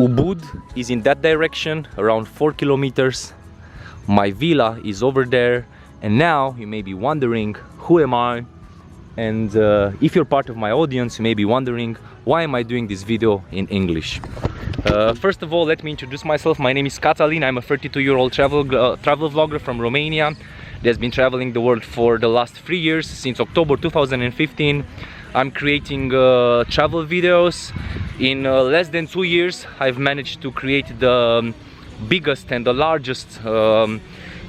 Ubud is in that direction, around 4 kilometers. My villa is over there, and now you may be wondering, who am I? And if you're part of my audience, you may be wondering, why am I doing this video in English? First of all, let me introduce myself. My name is Catalin. I'm a 32-year-old travel vlogger from Romania that's been traveling the world for the last 3 years, since October 2015. I'm creating travel videos. In less than 2 years, I've managed to create the biggest and the largest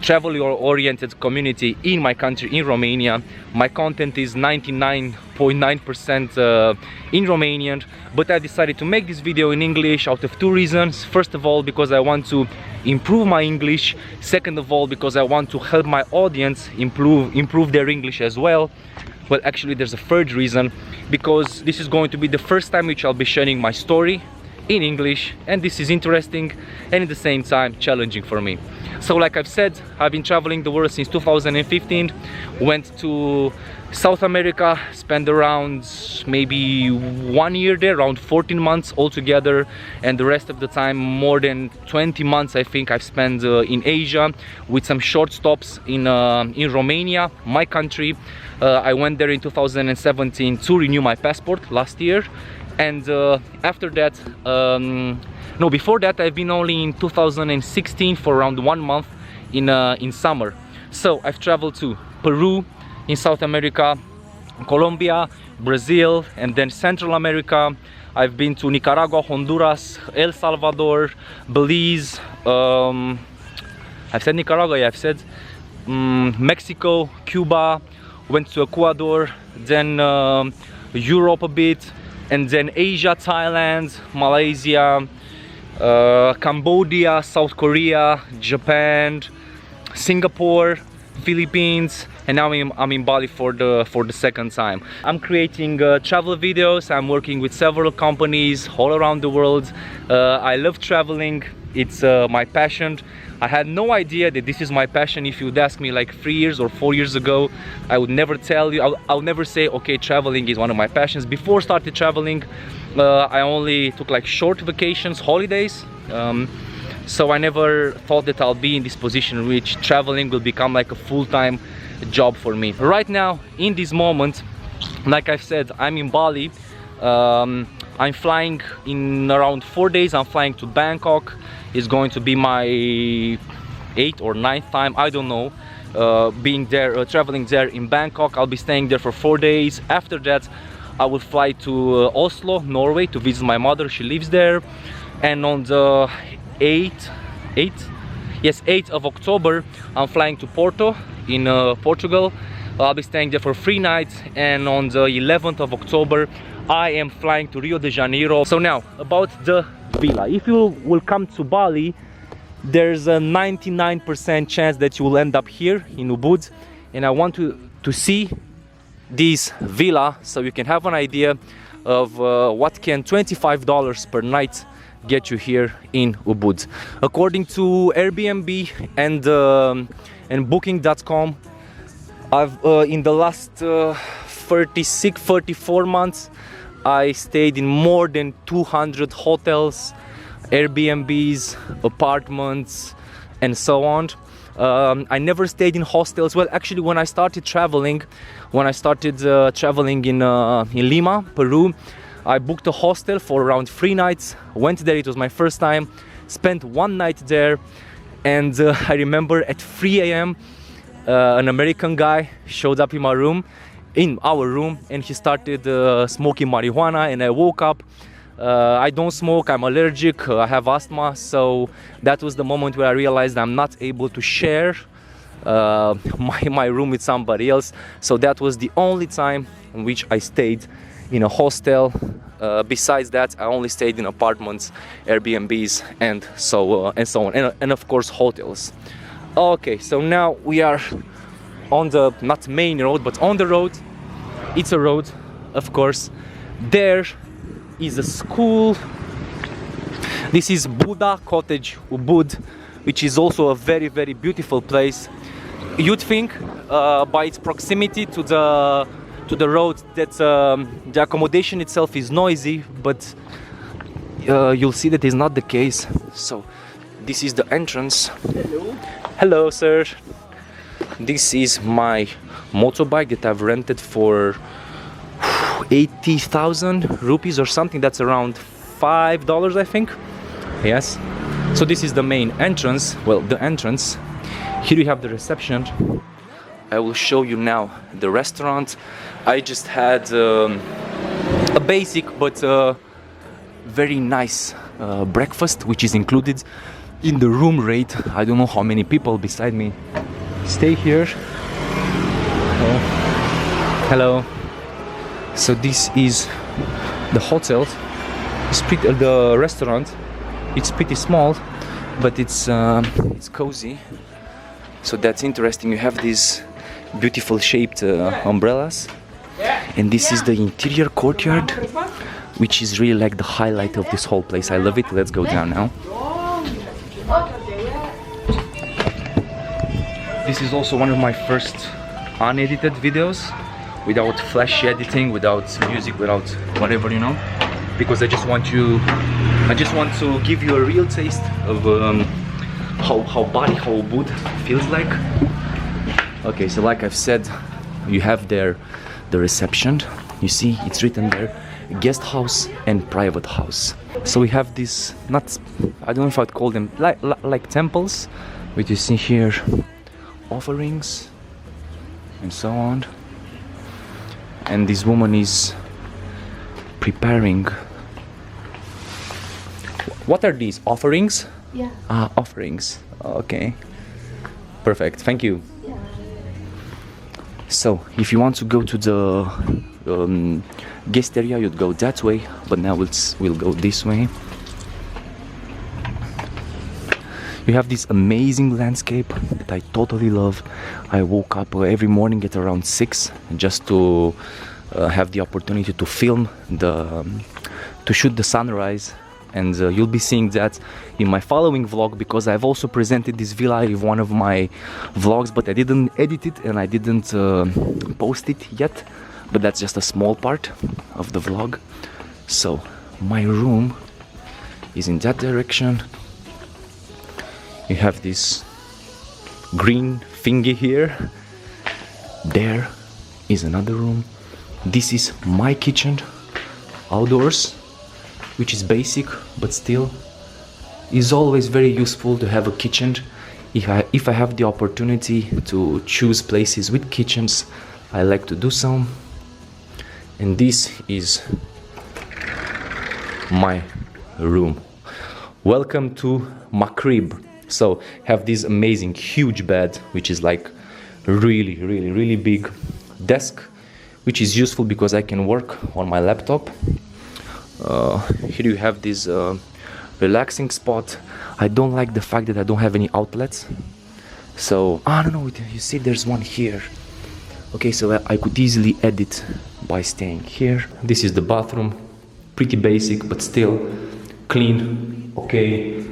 travel-oriented community in my country, in Romania. My content is 99.9% in Romanian, but I decided to make this video in English out of 2 reasons. First of all, because I want to improve my English. Second of all, because I want to help my audience improve their English as well. Well, actually there's a third reason, because this is going to be the first time which I'll be sharing my story in English, and this is interesting and at the same time challenging for me. So like I've said, I've been traveling the world since 2015. Went to South America, spent around maybe 1 year there, around 14 months altogether, and the rest of the time, more than 20 months I think, I've spent in Asia, with some short stops in Romania, my country. I went there in 2017 to renew my passport last year, and after that, no, before that I've been only in 2016 for around 1 month in summer. So I've traveled to Peru in South America, Colombia, Brazil, and then Central America. I've been to Nicaragua, Honduras, El Salvador, Belize. I've said Nicaragua, yeah, I've said Mexico, Cuba. Went to Ecuador, then Europe a bit, and then Asia, Thailand, Malaysia, Cambodia, South Korea, Japan, Singapore, Philippines, and now I'm in Bali for the second time. I'm creating travel videos. I'm working with several companies all around the world. I love traveling. It's my passion. I had no idea that this is my passion. If you'd ask me like 3 years or 4 years ago, I would never tell you. I'll never say, okay, traveling is one of my passions. Before I started traveling, I only took like short vacations, holidays. So I never thought that I'll be in this position in which traveling will become like a full-time job for me. Right now, in this moment, like I've said, I'm in Bali. I'm flying in around 4 days. I'm flying to Bangkok. It's going to be my 8th or 9th time, I don't know, being there, traveling there in Bangkok. I'll be staying there for 4 days. After that, I will fly to Oslo, Norway, to visit my mother. She lives there. And on the 8th of October, I'm flying to Porto in Portugal. I'll be staying there for 3 nights, and on the 11th of October, I am flying to Rio de Janeiro. So now, about the villa. If you will come to Bali, there's a 99% chance that you will end up here in Ubud, and I want to see this villa so you can have an idea of what can $25 per night get you here in Ubud. According to Airbnb and Booking.com, I've in the last 34 months, I stayed in more than 200 hotels, Airbnbs, apartments, and so on. I never stayed in hostels. Well, actually, when I started traveling in Lima, Peru, I booked a hostel for around 3 nights. Went there, it was my first time. Spent 1 night there, and I remember at 3 a.m. An American guy showed up in our room, and he started smoking marijuana, and I woke up. I don't smoke, I'm allergic, I have asthma, so that was the moment where I realized I'm not able to share my room with somebody else. So that was the only time in which I stayed in a hostel. Besides that, I only stayed in apartments, Airbnbs, and so on, and of course hotels. Okay, so now we are on the, not main road, but on the road. It's a road, of course. There is a school. This is Buddha Cottage, Ubud, which is also a very, very beautiful place. You'd think by its proximity to the road that the accommodation itself is noisy, but you'll see that is not the case. So this is the entrance. Hello sir. This is my motorbike that I've rented for 80,000 rupees or something. That's around $5, I think. Yes. So this is the main entrance. Well, the entrance. Here you have the reception. I will show you now the restaurant. I just had a basic but very nice breakfast, which is included in the room rate. I don't know how many people beside me stay here. Hello. So this is the hotel. It's pretty, the restaurant. It's pretty small, but it's cozy. So that's interesting. You have these beautiful shaped umbrellas, and this is the interior courtyard, which is really like the highlight of this whole place. I love it. Let's go down now. This is also one of my first unedited videos, without flashy editing, without music, without whatever, you know, because I just want to give you a real taste of how Bali, how Ubud feels like. Okay, so like I've said, you have there the reception. You see, it's written there, guest house and private house. So we have this, not, I don't know if I'd call them like temples, which you see here, offerings and so on. And this woman is preparing. What are these? Offerings? Yeah. Ah, offerings. Okay. Perfect. Thank you. Yeah. So, if you want to go to the guest area, you'd go that way. But now we'll go this way. You have this amazing landscape that I totally love. I woke up every morning at around 6 just to have the opportunity to film to shoot the sunrise, and you'll be seeing that in my following vlog, because I've also presented this villa in one of my vlogs, but I didn't edit it and I didn't post it yet. But that's just a small part of the vlog. So my room is in that direction. You have this green thingy here. There is another room. This is my kitchen outdoors, which is basic, but still is always very useful to have a kitchen. If I have the opportunity to choose places with kitchens, I like to do so. And this is my room. Welcome to my crib. So have this amazing huge bed, which is like really big desk, which is useful because I can work on my laptop. Here you have this relaxing spot. I don't like the fact that I don't have any outlets. So I don't know, you see there's one here. Okay, so I could easily edit by staying here. This is the bathroom, pretty basic but still clean. Okay,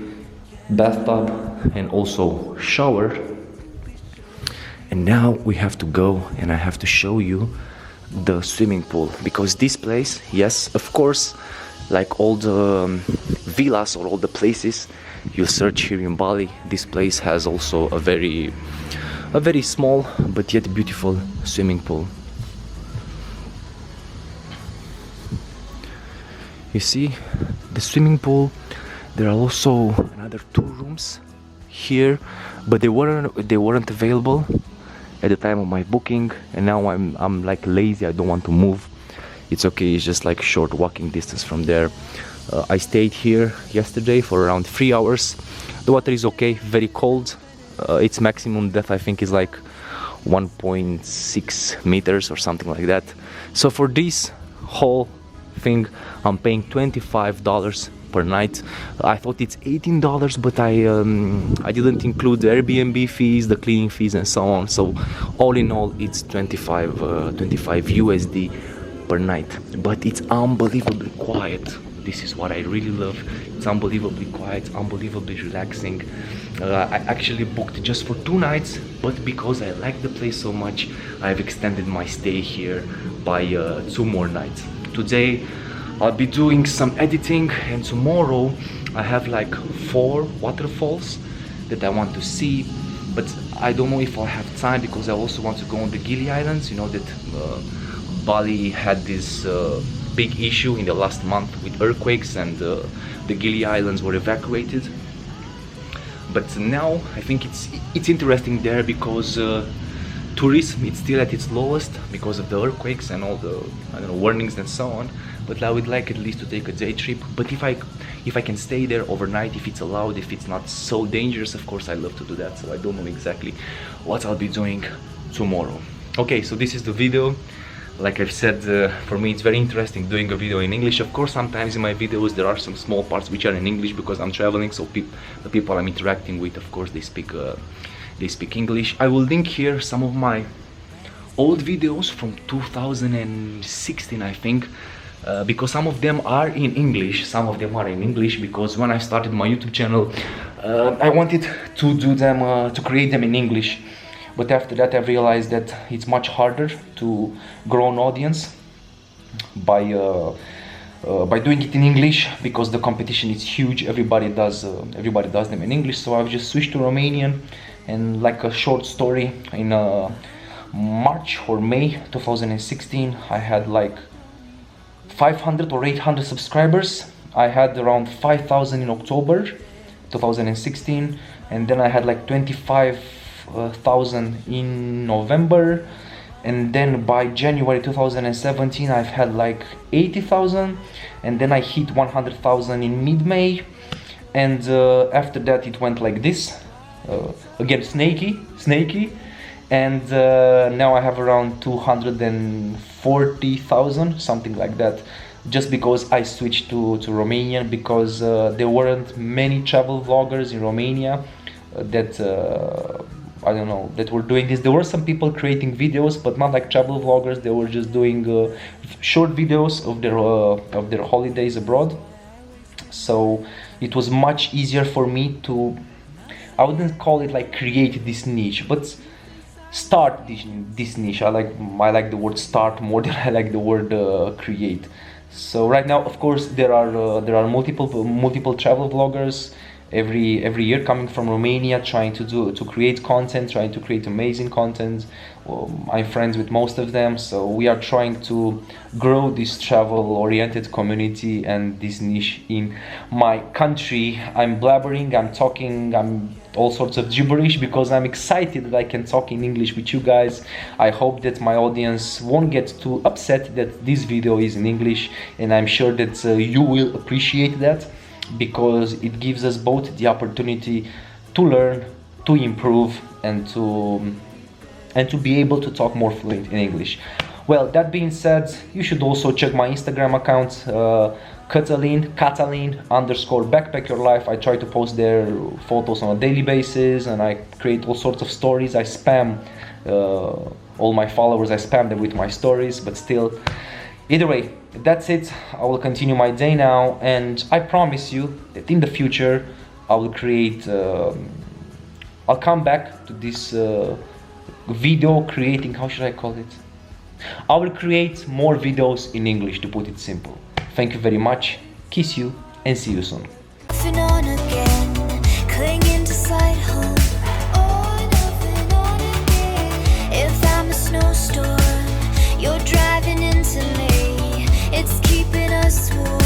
bathtub and also shower. And now we have to go and I have to show you the swimming pool, because this place, yes, of course, like all the villas or all the places you search here in Bali, this place has also a very small but yet beautiful swimming pool. You see the swimming pool. There are also another 2 rooms here, but they weren't available at the time of my booking, and now I'm like lazy. I don't want to move. It's okay, it's just like short walking distance from there. I stayed here yesterday for around 3 hours. The water is okay, very cold. Its maximum depth I think is like 1.6 meters or something like that. So for this whole thing I'm paying $25 per night. I thought it's $18, but I didn't include the Airbnb fees, the cleaning fees and so on. So all in all it's 25 USD per night. But it's unbelievably quiet. This is what I really love. It's unbelievably quiet, unbelievably relaxing. I actually booked just for 2 nights, but because I like the place so much, I've extended my stay here by 2 more nights. Today I'll be doing some editing, and tomorrow I have like 4 waterfalls that I want to see, but I don't know if I'll have time because I also want to go on the Gili Islands. You know that Bali had this big issue in the last month with earthquakes, and the Gili Islands were evacuated. But now I think it's interesting there because tourism is still at its lowest because of the earthquakes and all the, I don't know, warnings and so on. But I would like at least to take a day trip. But if I can stay there overnight, if it's allowed, if it's not so dangerous, of course I love to do that. So I don't know exactly what I'll be doing tomorrow. Okay, so this is the video. Like I've said, for me it's very interesting doing a video in English. Of course, sometimes in my videos there are some small parts which are in English because I'm traveling, so the people I'm interacting with, of course, they speak English. I will link here some of my old videos from 2016, I think, because some of them are in English. Some of them are in English because when I started my YouTube channel, I wanted to do them, to create them in English. But after that I realized that it's much harder to grow an audience by doing it in English because the competition is huge. Everybody does them in English. So I've just switched to Romanian, and like a short story, in March or May 2016 I had like 500 or 800 subscribers. I had around 5,000 in October 2016, and then I had like 25,000 in November, and then by January 2017 I've had like 80,000, and then I hit 100,000 in mid-May, and after that it went like this, again snaky, and now I have around 240,000, something like that, just because I switched to Romanian, because there weren't many travel vloggers in Romania that I don't know, that were doing this. There were some people creating videos, but not like travel vloggers. They were just doing short videos of their holidays abroad. So it was much easier for me to, I wouldn't call it like create this niche, but start this niche. I like the word start more than I like the word create. So right now, of course, there are multiple travel vloggers every year coming from Romania, trying to create content, trying to create amazing content. I'm friends with most of them, so we are trying to grow this travel-oriented community and this niche in my country. I'm blabbering, I'm talking, I'm all sorts of gibberish because I'm excited that I can talk in English with you guys. I hope that my audience won't get too upset that this video is in English, and I'm sure that you will appreciate that, because it gives us both the opportunity to learn, to improve, and to be able to talk more fluent in English. Well, that being said, you should also check my Instagram account, Catalin_BackPackYourLife. I try to post there photos on a daily basis, and I create all sorts of stories. I spam all my followers, I spam them with my stories, but still. Either way, that's it. I will continue my day now, and I promise you that in the future I will create, I'll come back to this video creating, how should I call it? I will create more videos in English, to put it simple. Thank you very much, kiss you, and see you soon. On again, clinging to slight hope. On again. If I'm a snowstorm, you're driving into me. It's keeping us warm.